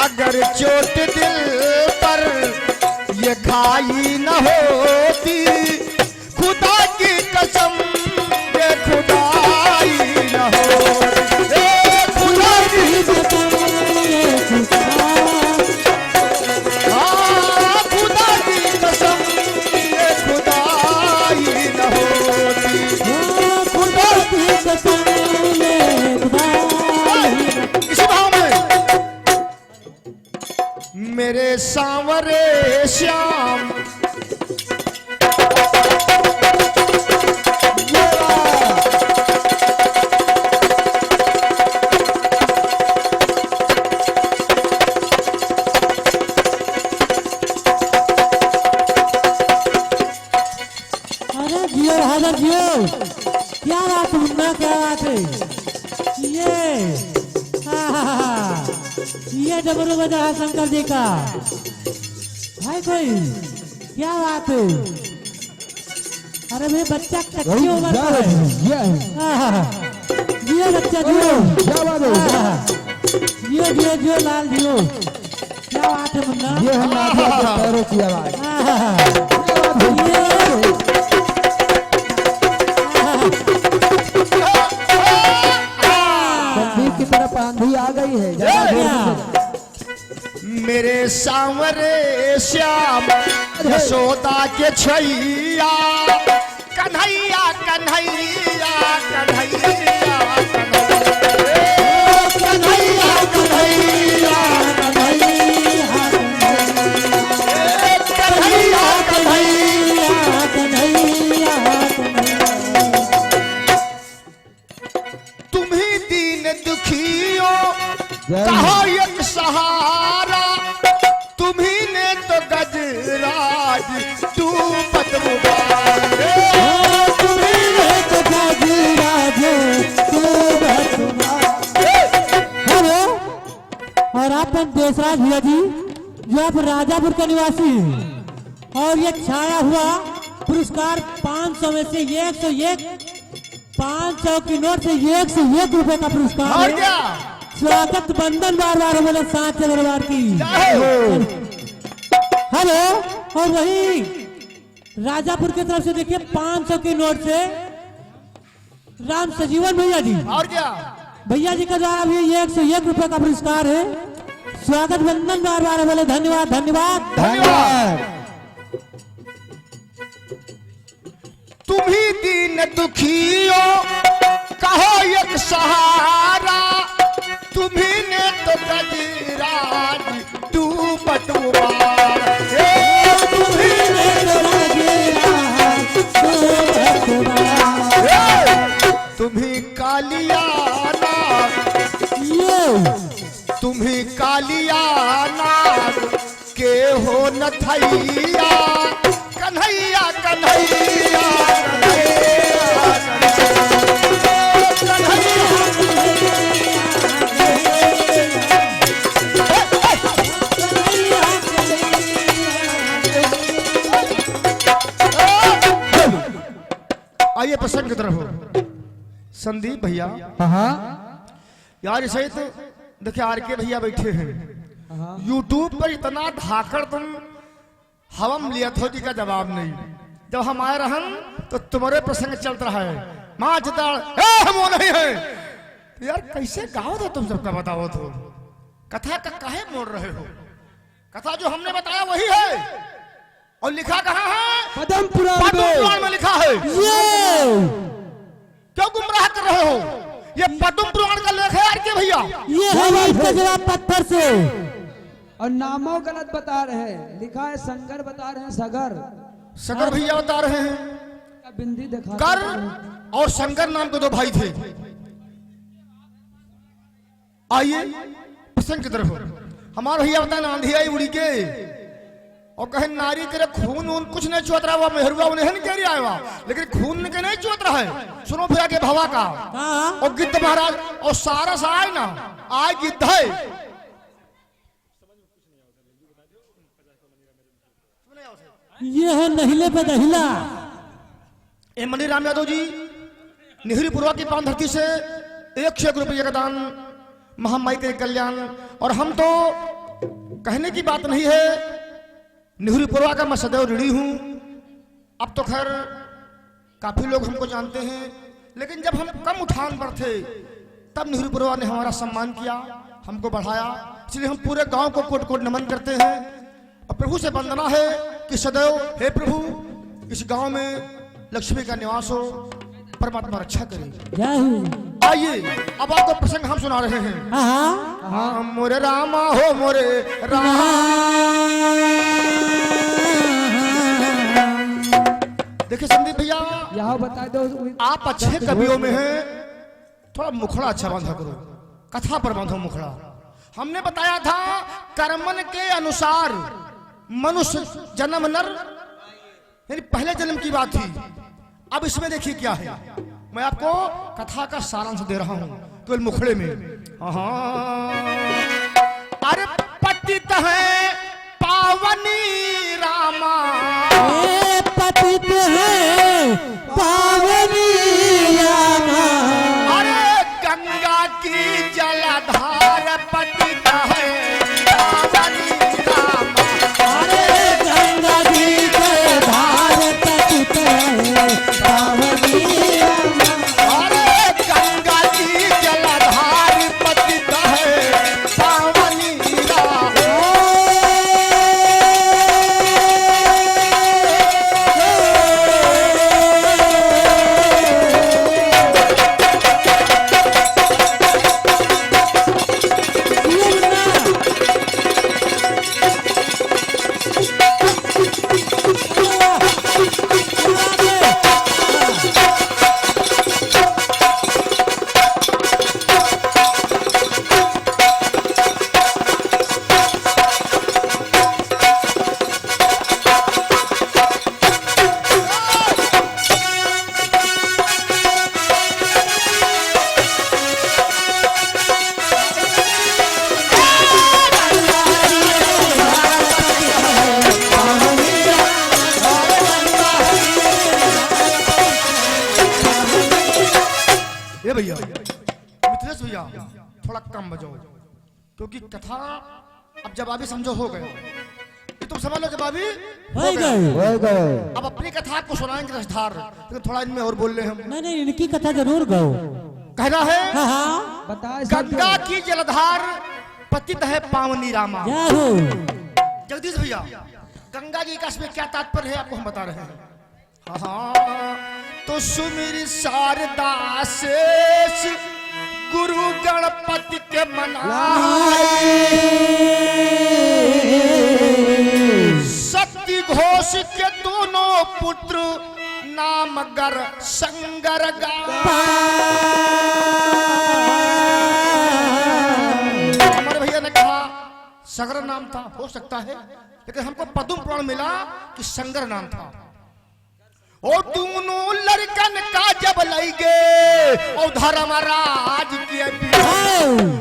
अगर चोट दिल पर ये खाई न होती, खुदा की कसम ये खुदाई न होती, खुदा की कसम खुदा की कसम ये खुदाई न होती, खुदा की कसम ये खुदाई। इसी भाव में मेरे सांवरे श्याम क्या बात मुन्ना, क्या बात है? ये डमरू बजा है शंकर जी का भाई कोई, क्या बात है? अरे भाई बच्चा कच्ची उम्र का है, जियो बच्चा जियो, क्या बात है? जियो जियो जियो लाल जियो, क्या बात है मुन्ना? ये है नादिया के पैरों की आवाज। संदीप की तरफ आंधी आ गई है। मेरे सांवरे श्याम यशोदा के छैया, कन्हैया कन्हैया कन्हैया कन्हैया कन्हैया कन्हैया कन्हैया, तुम्ही दीन दुखियों कहो एक सहारा, तुम्ही ने तो गजराज डूबत मुबारक, तुम्ही ने तो गजराज डूबत मुबारक। हेलो, और आप देशराज भैया जी जो आप राजापुर के निवासी हैं, और ये छाया हुआ पुरस्कार 500 में से 101, 500 की नोट से 101 रुपए का पुरस्कार और है। क्या स्वागत बंदन बार बार बोले साथ दरबार की। हेलो, और वही राजापुर की तरफ से देखिए 500 की नोट से राम सजीवन भैया जी, और क्या भैया जी का द्वारा भी 101 रुपए का पुरस्कार है। स्वागत बंदन बार बार बोले धन्यवाद धन्यवाद धन्यवाद। तुम्ही दीन दुखियों कहो एक सहारा, तुम्ही ने तो गजराज डूबत मुबारक, तुम्ही ने तो गजराज डूबत मुबारक, तुम्ही कालिया नाग, तुम्ही कालिया नाग के हो न थैया, कन्हैया कन्हैया आइए प्रसंग की तरफ हो। संदीप भैया, यार ऐसे ही तो देखिए आर के भैया बैठे हैं, यूट्यूब पर इतना धाकड़ तुम हवम लिया थो जी का जवाब नहीं। जब हम आए रहन तो तुम्हारे प्रसंग चलता रहा है, माँ चिताड़ हम वो नहीं है। तो यार कैसे गाओ तो तुम सबका बताओ तो, कथा का काहे मोड़ रहे हो? कथा जो हमने बताया वही है, और लिखा कहाँ है? पद्म पुराण में लिखा है। क्यों गुमराह कर रहे हो? ये पद्म पुराण का लेख है यार के भैया, ये है इसका जवाब पत्थर से, और नामों गलत बता रहे हैं। लिखा है संगर, बता रहे हैं सगर। सगर भैया बता रहे हैं। बिंदी दिखा कर और शंकर नाम के दो भाई थे। आइए प्रसंग की तरफ। हमारे भैया बताए ना, आंधी आई उड़ी के और कहे नारी करे खून उन कुछ नहीं चुत रहा हुआ, मेहरुआ उन्हें नहीं कह रहा हुआ, लेकिन खून के नहीं चुत रहा है। सुनो फिर के भवा का और गिद्ध महाराज और सारा सा आए ना, आए गिद्ध है। ये है नहिले पे दहिला। ए मणिराम यादव जी निहरी पूर्वा की पान धरती से 101 रुपये का दान महामाई के कल्याण। और हम तो कहने की बात नहीं है, नेहरूपुरवा का मैं सदैव ऋणी हूं। अब तो खैर काफी लोग हमको जानते हैं, लेकिन जब हम कम उठान पर थे तब नेहरूपुरवा ने हमारा सम्मान किया, हमको बढ़ाया। इसलिए हम पूरे गांव को कोट कोट नमन करते हैं और प्रभु से वंदना है कि सदैव हे प्रभु इस गांव में लक्ष्मी का निवास हो, परमात्मा रक्षा करे। जय हो। आइए अब आपको प्रसंग हम सुना रहे हैं। हाँ मोरे रामा हो मोरे रामा। देखिए संदीप भैया, यहाँ बता दो। आप अच्छे कवियों में हैं, थोड़ा मुखड़ा अच्छा बांधा करो, कथा पर बांधो मुखड़ा। हमने बताया था कर्मन के अनुसार मनुष्य जन्म नर, यानी पहले जन्म की बात थी। अब इसमें देखिए क्या है, मैं आपको कथा का सारांश दे रहा हूं केवल मुखड़े में। अरे पतित है पावनी रामा, पतित है पावनी रामा। अरे गंगा की जलधार पतित है पावनी रामा। अरे गंगा जी के धार पतित है पावनी रामा। अरे गंगा की जलधार पतित है पावनी रामा। ये भैया मिथिलेश भैया थोड़ा कम बजाओ, क्योंकि कथा अब जवाबी समझो हो गए, कि तुम समझ लो जवाबी हो गए। अब अपनी कथा आपको सुनाएंगे रसधार, लेकिन थोड़ा इनमें और बोल ले हम। नहीं इनकी कथा जरूर गाओ। कहना है हाँ बताए गंगा की जलधार पतित है पावनी रामा। जय हो। जगदीश भैया गंगा जी का इसमें क्या तात्पर्य है आपको हम बता रहे हैं। हाँ तो सुमिर शारदा शेष गुरु गणपति के मनाए, शक्ति घोष के दोनों पुत्र नाम गर संगर हमारे भैया ने कहा सगर नाम था, हो सकता है, लेकिन हमको पद्म पुराण मिला कि संगर नाम था। और दोनों लड़कन का जब लगे और धर्मराज की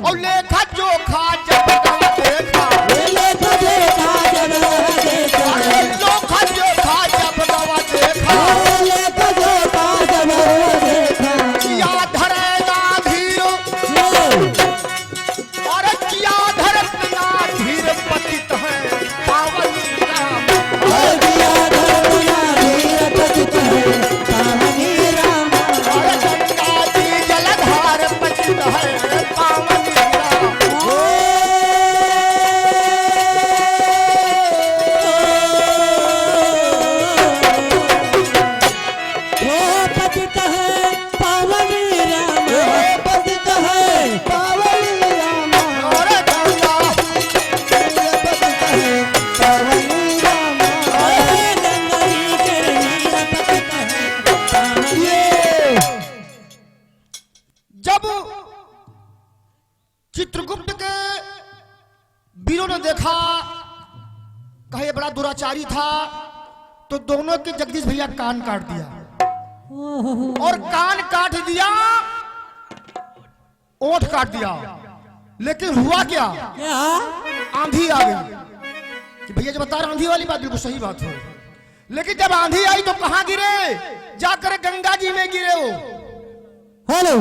और लेखा जोखा जब देखा, लेखा जोखा जब देखा, जोखा जोखा जब देखा, लेखा जोखा जब देखा, किया धरेगा धीर और किया धरतना धीर पतित है पावनी राम। जलधार पतित है पावनी राम। पतित है पावनी राम, पतित है पावनी राम। और गंगा पतित है पावनी राम, गंगा जी के नीर पतित है पावनी। जब चित्रगुप्त के वीरों ने देखा कहे बड़ा दुराचारी था, तो दोनों के जगदीश भैया कान काट दिया, और कान काट दिया ओठ काट दिया। लेकिन हुआ क्या, क्या आंधी आ गई। कि भैया जब बता रहे आंधी वाली बात बिल्कुल सही बात है, लेकिन जब आंधी आई तो कहां गिरे, जाकर गंगा जी में गिरे वो। हेलो,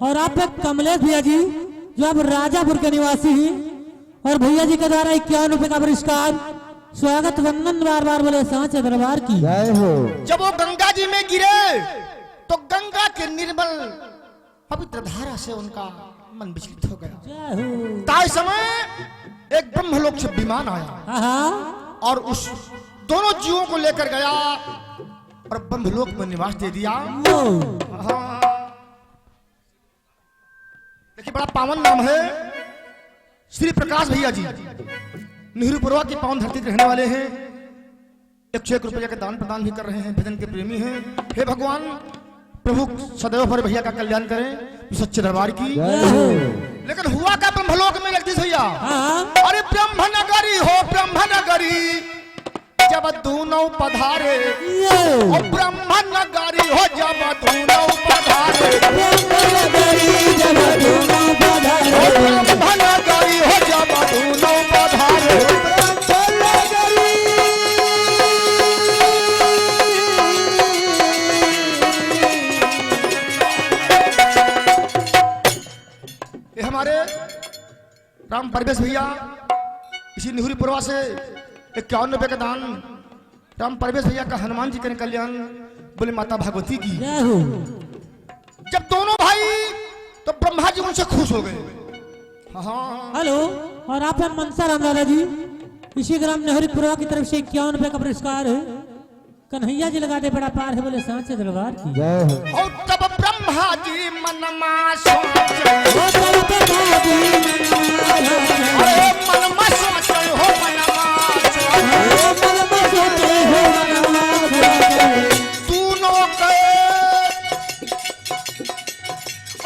और आप एक कमलेश भैया जी जो आप राजापुर के निवासी हैं, और भैया जी के द्वारा 51 रुपए का पुरस्कार स्वागत वंदन बार बार बोले सांचे दरबार की जय हो। जब वो गंगा जी में गिरे तो गंगा के निर्मल पवित्र धारा से उनका मन विचलित हो गया। जय हो। ताई समय एक ब्रह्मलोक से विमान आया हाँ और उस दोनों जीवों को लेकर गया और ब्रह्मलोक में निवास दे दिया। हाँ। देखिए बड़ा पावन नाम है श्री प्रकाश भैया जी, नेहरूपुरवा की पावन धरती के रहने वाले हैं। 101 रुपये का दान प्रदान भी कर रहे हैं, भजन के प्रेमी हैं। हे भगवान प्रभु सदैव पर भैया का कल्याण करें सच्चे दरबार की। लेकिन हुआ क्या ब्रह्मलोक में जगदीश भैया? अरे ब्रह्म नगरी हो ब्रह्म नगरी जब दोनों पधारे, और ब्रह्म नगरी हो जब दोनों पधारे, ब्रह्म नगरी हो जब दोनों पधारे। ये हमारे राम परवेश भैया इसी नेहरूपुरवा से 51 रुपए का दान राम परवेश भैया का हनुमान जी के कल्याण बोले माता भगवती की। जब दोनों भाई तो ब्रह्मा जी उनसे खुश हो गए। हाँ। हेलो, और आप हैं मनसा राम लाला जी, इसी ग्राम नेहरूपुरवा की तरफ से 51 रुपए का पुरस्कार है कन्हैया जी लगा दे बड़ा पार है बोले सांचे दरबार की। जय हो। और तब ब्रह्मा जी मनमा सोचे, अरे मनमा सोचे हो मनमा दोनों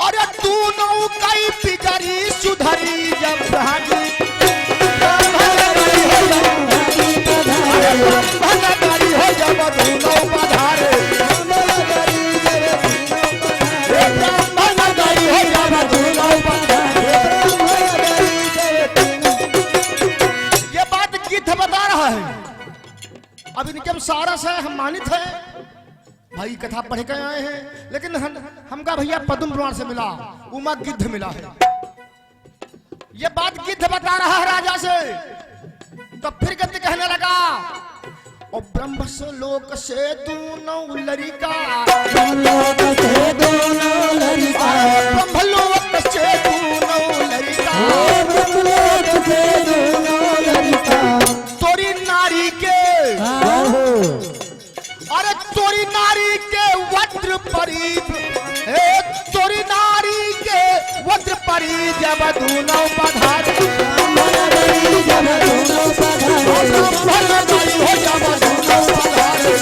अरे दोनों कई पिजरी सुधरी जब भागी नगरी हो जब दोनों पधारे, नगरी हो जब दोनों पधारे। ये बात गीत बता रहा है। अब इनके सारा से हम मानित है भाई, कथा पढ़ के आए हैं, लेकिन हमका भैया पद्म पुराण से मिला, उमा गिद्ध मिला है। ये बात गिद्ध बता रहा है राजा से। तो फिर गद्द कहने लगा, और ब्रह्म लोक से दोनों लड़का, ब्रह्मलोक से दोनों लड़का, तोरी नारी के, अरे तोरी नारी के वज्र परी, तोरी नारी के वज्र परी जब दोनों पधारे, जब दोनों पधारे, हो जब दोनों पधारे।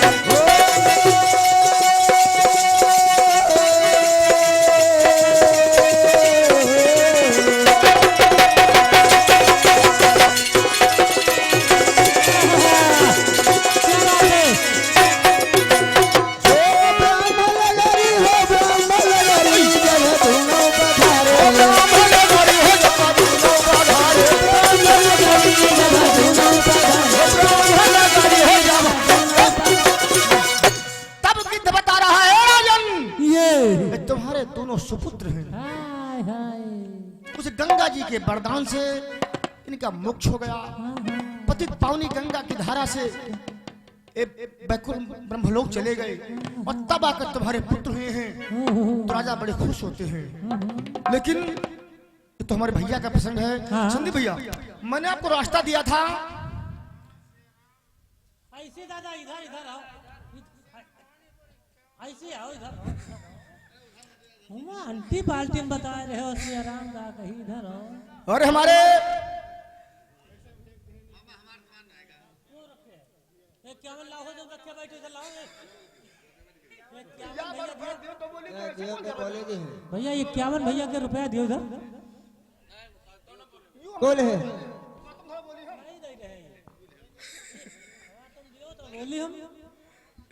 सुपुत्र हैं। उस गंगा जी के वरदान से इनका मोक्ष हो गया। पतित पावनी गंगा की धारा से बैकुंठ ब्रह्मलोक चले गए और तब आकर तुम्हारे पुत्र हुए हैं तो राजा बड़े खुश होते हैं। लेकिन तो हमारे भैया का प्रसंग है। संदीप भैया, मैंने आपको रास्ता दिया था। ऐसे दादा इधर इधर आओ, ऐसे आओ इधर। आंटी पाल्टी में बता रहे हो श्री राम का कहीं इधर हो। और हमारे भैया 51 भैया के रुपया दियो इधर। कौन है?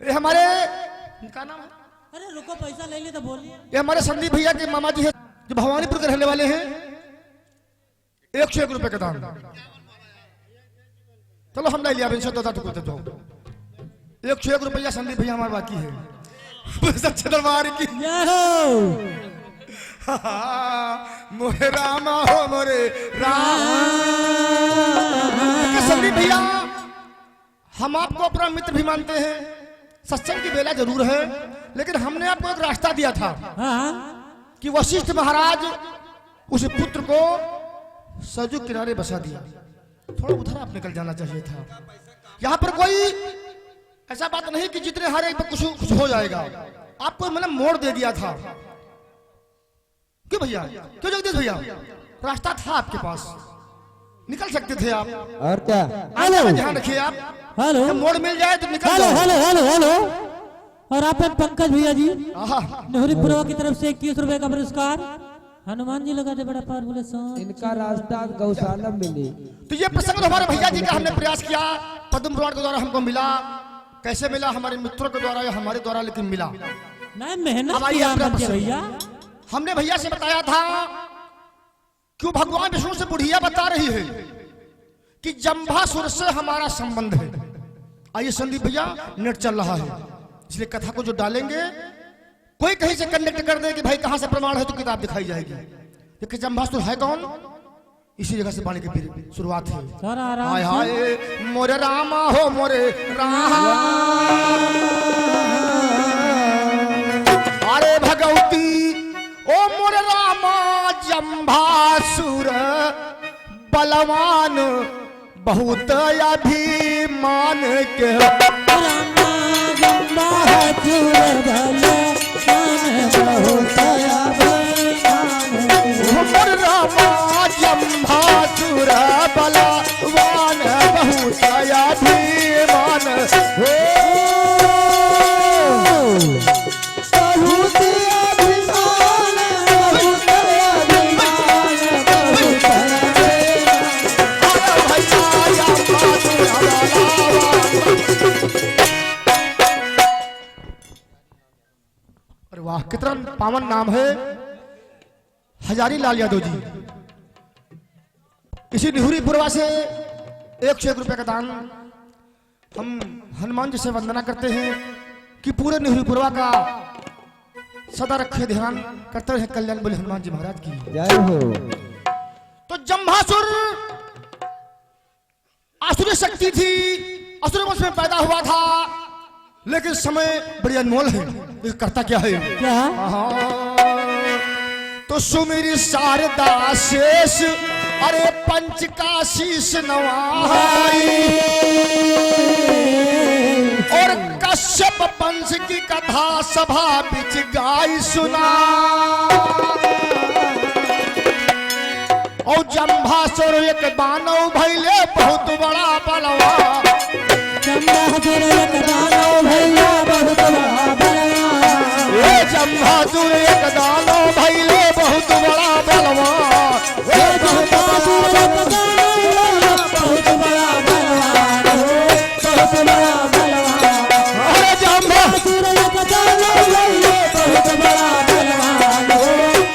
ये हमारे क्या नाम है? अरे रुको, पैसा ले लिए तो बोलिए। ये हमारे संदीप भैया के मामा जी है जो भवानीपुर के रहने वाले हैं। 101 रुपए का दाम। चलो हम ले लिया, इनसे 2 टुकड़े दे दो। 101 रुपया संदीप भैया हमारे बाकी है। सच्चे दरबार की मोहे रामा हो मोरे राम। हम आपको अपना मित्र भी मानते हैं, सत्संग की बेला जरूर है, लेकिन हमने आपको एक रास्ता दिया था कि वशिष्ठ महाराज उस पुत्र को सरजू किनारे बसा दिया, थोड़ा उधर आप निकल जाना चाहिए था। यहाँ पर कोई ऐसा बात नहीं कि जितने हारे पर कुछ हो जाएगा, आपको मैंने मोड़ दे दिया था। क्यों भैया, क्यों जगदीश भैया, रास्ता था आपके पास, निकल सकते थे आप। और क्या? हेलो, ध्यान रखिए आप, हेलो, जब मोड़ मिल जाए तो निकल हेलो जाओ। Hello hello hello. और आप हैं पंकज भैया जी, आहा, नेहरू पुरवा की तरफ से 21 रुपए का पुरस्कार। हनुमान जी लगा दे बड़ा पार बोले इनका रास्ता गौशाला मिली। तो ये प्रसंग हमारे भैया जी का हमने प्रयास किया, पद्म पुराण के द्वारा हमको मिला। कैसे मिला? हमारे मित्रों के द्वारा या हमारे द्वारा, लेकिन मिला। मैं मेहनत अब आइए किया अपना बनके प्रसंग। भैया। हमने भैया से बताया था क्यों भगवान विष्णु से बुढ़िया बता रही है कि जंभासुर से हमारा संबंध है। आइए संदीप भैया, नेट चल रहा है, इसलिए कथा को जो डालेंगे कोई कहीं से कनेक्ट कर दे कि भाई कहां से प्रमाण है, तो किताब दिखाई जाएगी। देखिए जंभासुर है कौन, इसी जगह से बाणी की शुरुआत है। थोड़ा आराम हाय से। हाय मोरे रामा हो मोरे रामा, अरे भगवती ओ मोरे रामा, जंभासुर बलवान बहुत अभिमान के। मोरे रामा जंभासुर बलवान बहुत अभिमान हो। अरे वाह, कितना पावन नाम है, हजारी लाल यादव जी। इसी निहुरी पुरवा से 101 रुपए का दान हम हनुमान जी से वंदना करते हैं कि पूरे निहुरी पुरवा का सदा रखे ध्यान करते रहे, कल्याण बोले हनुमान जी महाराज की जय हो। तो जंभासुर आसुरी शक्ति थी, असुर वंश में पैदा हुआ था, लेकिन समय बड़ी अनमोल है। ये करता क्या है? क्या? तो सुमिर शारदा शेष, अरे पंच का शीश नवाई, और कश्यप वंश की कथा सभा बिच गाई सुना। और जंभासुर एक दानव भैले बहुत बड़ा बलवा, जंभासुर एक दानव भैया बहुत बड़ा बलवा। ये जंभासुर एक दानव भैले बहुत बड़ा बलवा, ये जंभासुर एक दानव बहुत बड़ा बलवा, बहुत बड़ा बलवा। अरे जंभासुर एक दानव भैया बहुत बड़ा बलवा,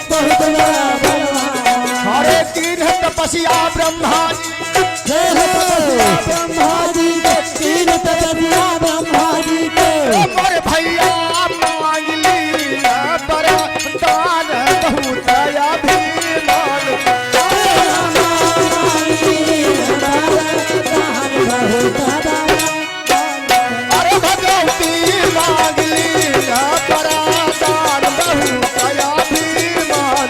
बहुत बड़ा बलवा। अरे तीन है तपस्या ब्रह्मा जी, ब्रह्मा जी के तीन तपस्या ब्रह्मा जी के। मोरे भैया मांग ली पर दान बहुत अभिमान। अरे भगवती मांग ली पर दान बहुत अभिमान।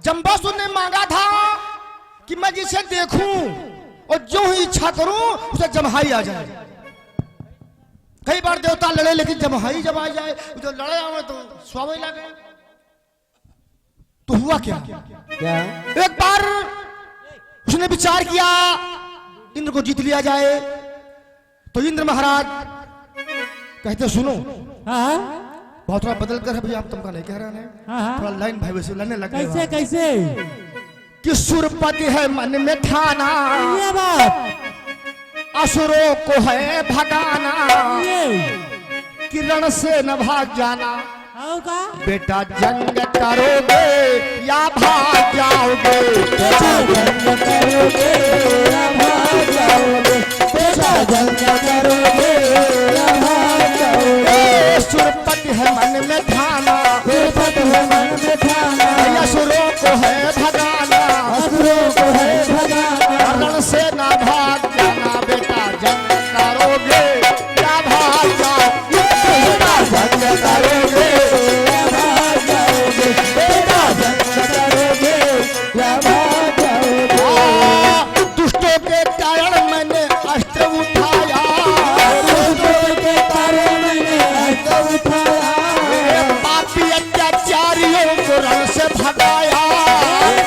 जंभासुर ने मांगा था कि मैं जिसे देखूं और जो ही इच्छा करूं उसे जमहाई आ जाए। कई बार देवता लड़े, लेकिन जमहाई जब आ जाए, जो लड़े आवे तो स्वाभाविक लगे। तो हुआ क्या? एक बार उसने विचार किया इंद्र को जीत लिया जाए। तो इंद्र महाराज कहते सुनो, बहुत थोड़ा बदल कर है भैया, आप तुमका नहीं कह रहे हैं, थोड़ा लाइन भाई वैसे लड़ने लग गए। कैसे कैसे? कि सुरपति है मन में ठाना, ये बात असुरों को है भगाना, ये कि रण से न भाग जाना। होगा बेटा जंग करोगे या भाग जाओगे, बेटा जंग करोगे या भाग जाओगे, बेटा जंग करोगे या भाग जाओगे। सुरपति है मन में ठाना, सुरपति है मन में ठाना, असुरों को है भगाना, असुरों को है भगाना, रण से न भाग जाना। बेटा जंग करोगे या भाग जाओगे, बेटा जंग करोगे या भाग जाओगे, बेटा जंग करोगे या भाग जाओगे। दुष्टों के कारण मैंने अस्त्र उठाया, दुष्टों के कारण मैंने अस्त्र उठाया, पापी अत्याचारियों को रण से भगाया,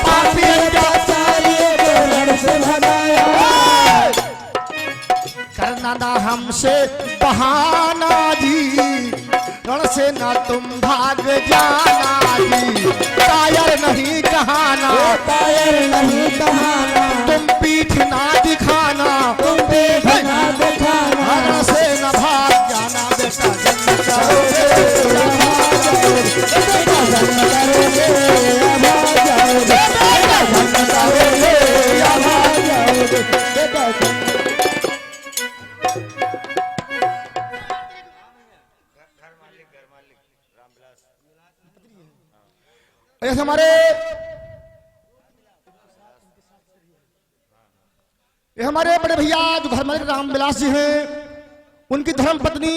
पापी अत्याचारियों को रण से भगाया। करना ना हमसे बहाना जी, रण से ना तुम भाग जाना जी। कायर नहीं कहाना, कायर नहीं कहाना, तुम पीठ ना दिखाना, तुम पीठ ना दिखाना, रण से न भाग जाना। बेटा जंग करोगे या भाग जाओगे, बेटा जंग करोगे या भाग जाओगे, बेटा जंग करोगे या भाग जाओगे, बेटा जंग। ऐसे हमारे ये हमारे बड़े भैया जो घर मालिक रामविलास जी हैं, उनकी धर्म पत्नी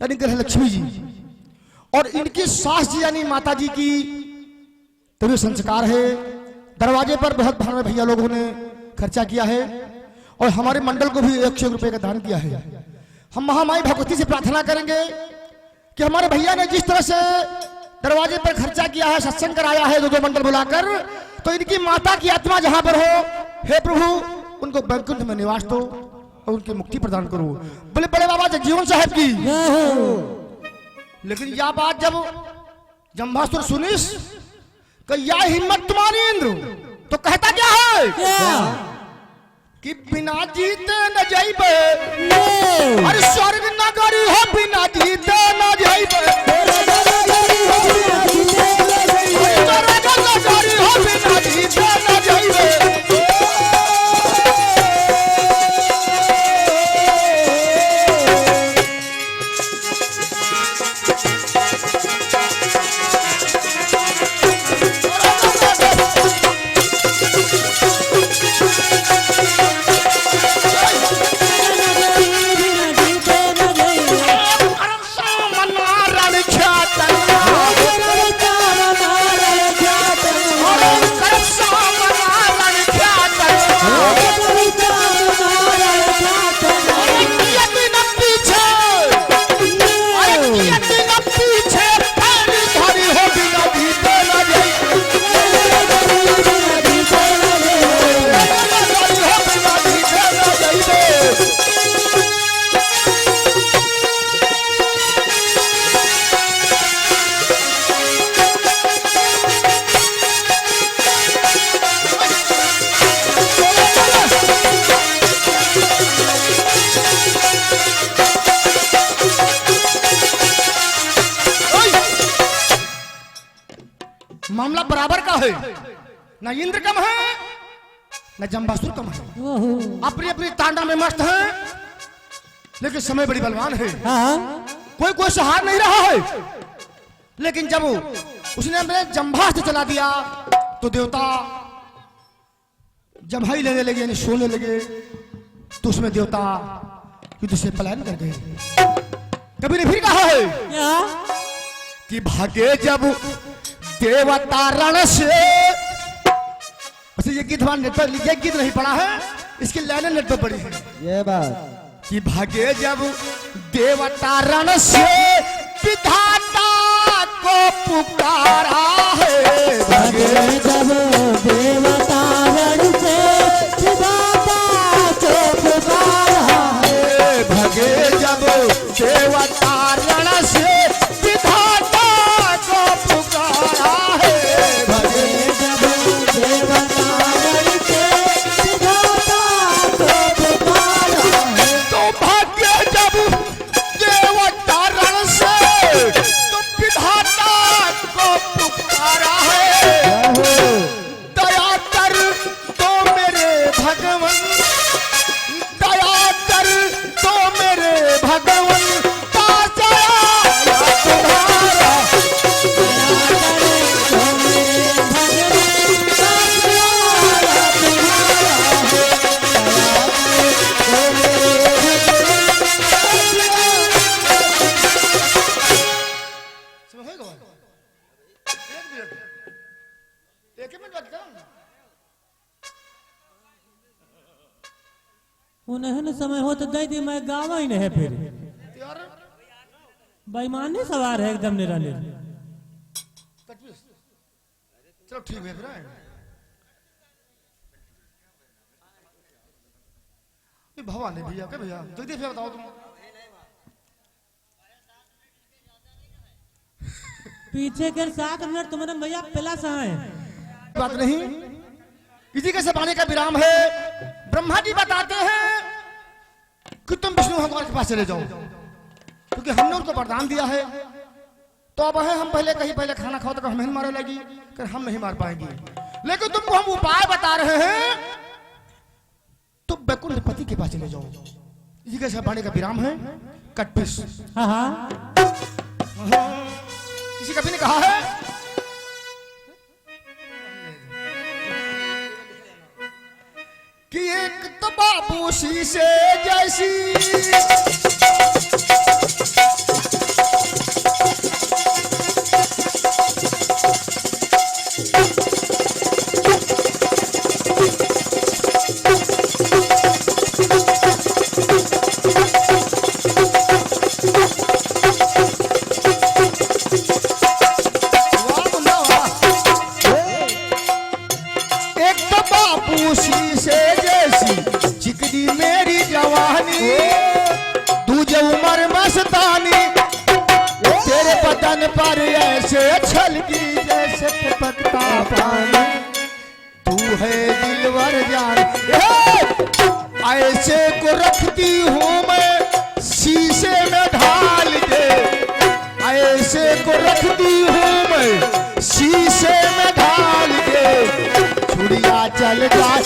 यानी ग्रह लक्ष्मी जी और इनकी सास जी यानी माता जी की तभी संस्कार है। दरवाजे पर बहुत भाव में भैया लोगों ने खर्चा किया है और हमारे मंडल को भी 100 रुपए का दान किया है। हम महामाई भगवती से प्रार्थना करेंगे कि हमारे भैया ने जिस तरह से दरवाजे पर खर्चा किया है, सत्संग कराया है, दो मंडल बुलाकर, तो इनकी माता की आत्मा जहां पर हो, हे प्रभु उनको वैकुंठ में निवास दो और उनकी मुक्ति प्रदान करो। बोले बड़े बाबा जगजीवन साहब की। लेकिन यह बात जब जम्भासुर सुनिस कि या हिम्मत तुम्हारी इंद्र, तो कहता क्या है कि बिना जीते न जाइबे, अरे स्वर्ग नगरी हो बिना जीते न जाइबे, मामला बराबर का है, ना इंद्र कम है ना जम्बासुर कम है, अपनी अपनी तांडा में मस्त है, लेकिन समय बड़ी बलवान है। कोई कोई से हार नहीं रहा है। लेकिन जब उसने अपने जम्भास्त्र चला दिया तो देवता जम्हाई लेने लगे यानी सोने लगे, तो उसमें देवता युद्ध से पलायन कर गए। कभी ने फिर कहा है कि भागे जब देवता रण से, ये गीत हमारे नेट पर, ये गीत नहीं पड़ा है, इसकी लाइनें नेट पर पड़ी है। ये बात कि भागे जब देवता रण से, विधाता को पुकारा है। भागे जब देवता रण से, विधाता को पुकारा है। भागे जब देवता रण से, विधाता को पुकारा है। भागे जब देवता पुकारा है, दया कर तो मेरे भगवन, दया कर तो मेरे भगवन, पास आया तुम्हारा। एक मिनट बात करो। उन्हें समय हो तो दे दी, मैं गावा ही नहीं फिर यार बेईमानी सवार है एकदम निरानिर। चलो ठीक है फिर भवानी भैया क्या भैया जल्दी फिर बताओ तुम। पीछे के 7 मिनट तुम्हारे भैया पिला सा है। बात नहीं, इसी के से पानी का विराम है। ब्रह्मा जी बताते हैं कि तुम विष्णु भगवान के पास चले जाओ, क्योंकि हमने उनको वरदान दिया है। तो अब है हम पहले खाना खाओ तो हमें मारे लगी, कर हम नहीं मार पाएंगे। लेकिन तुमको हम उपाय बता रहे हैं, तुम बैकुंठ पति के पास चले जाओ। इसी के से पानी का विराम है। Cut piece. हाँ किसी कभी ने कहा है कि एक तो बाबू शीशे जैसी, शीशे जैसी चिकनी मेरी जवानी, तुझे उम्र मस्तानी, तेरे बदन पर ऐसे छलकी जैसे टपकता पानी, तू है दिलवर जान। ऐसे को रखती हूँ मैं शीशे में ढाल के, ऐसे को रखती हूँ मैं शीशे में ढाल के। छुड़िया चल जाए,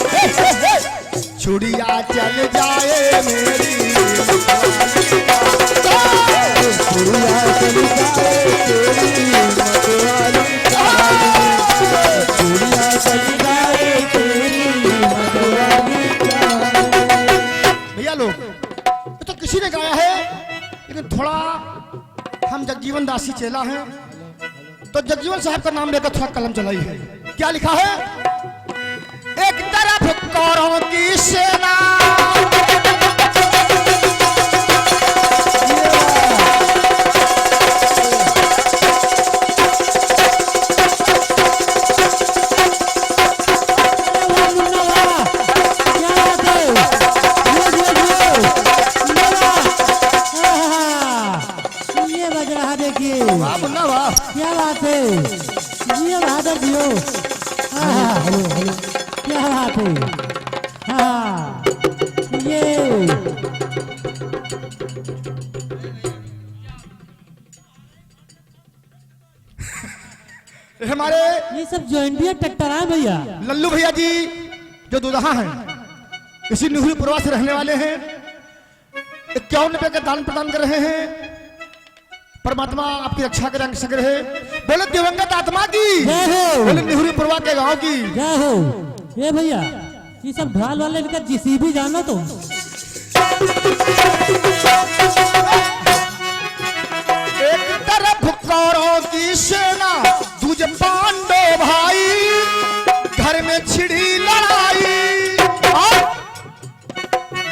छुड़िया चल जाए मेरी, छुड़िया चल जाए तेरी मतवाली, छुड़िया चल जाए तेरी मतवाली। भैया लोग तो किसी ने गाया है, लेकिन थोड़ा हम जगजीवन दासी चेला हैं, तो जगजीवन साहब का नाम लेकर थोड़ा कलम चलाई है। क्या लिखा है? एक तरफ कौरों की सेना, ये बज रहा देखिए, वाह मुन्ना वाह, क्या बात है, ये बहादुर जियो। हेलो हेलो, क्या बात है। हाँ ये हमारे ये सब जॉइंटिया ट्रैक्टर है भैया। लल्लू भैया जी जो दुल्हा हैं, इसी निहुरी पुरवा से रहने वाले हैं, 51 रुपए का दान प्रदान कर रहे हैं। परमात्मा आपकी रक्षा करें, सगर है। बोले दिवंगत आत्मा की जय हो, बोले निहुरी पुरवा के गांव की जय हो। ये भैया ये सब ढाल वाले इनका जीसीबी जानो तो। एक तरफ कौरवों की सेना, दूजे पांडव भाई, घर में छिड़ी लड़ाई,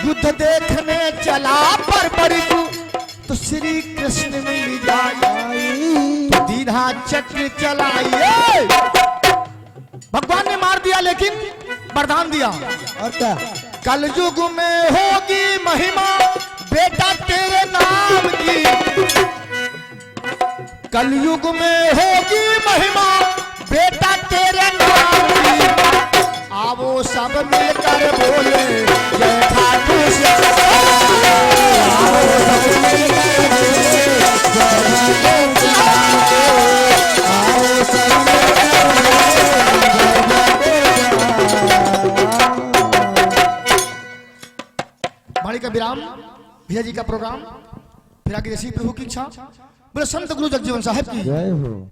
युद्ध देखने चला पर बरिकू, तो श्री कृष्ण मिल जाई, तो दीधा चक्र चलाइए। भगवान ने मार दिया लेकिन वरदान दिया। और क्या? कल युग में होगी महिमा बेटा तेरे नाम की, कल युग में होगी महिमा बेटा तेरे नाम की। आवो सब मिलकर बोले जय खाटू श्याम, आवो सब मिलकर बोले जय खाटू श्याम, आओ सब वाणी का विराम, भैया जी का प्रोग्राम, फिर आगे जैसी प्रभु की इच्छा। बोले संत गुरु जगजीवन साहब की जय हो।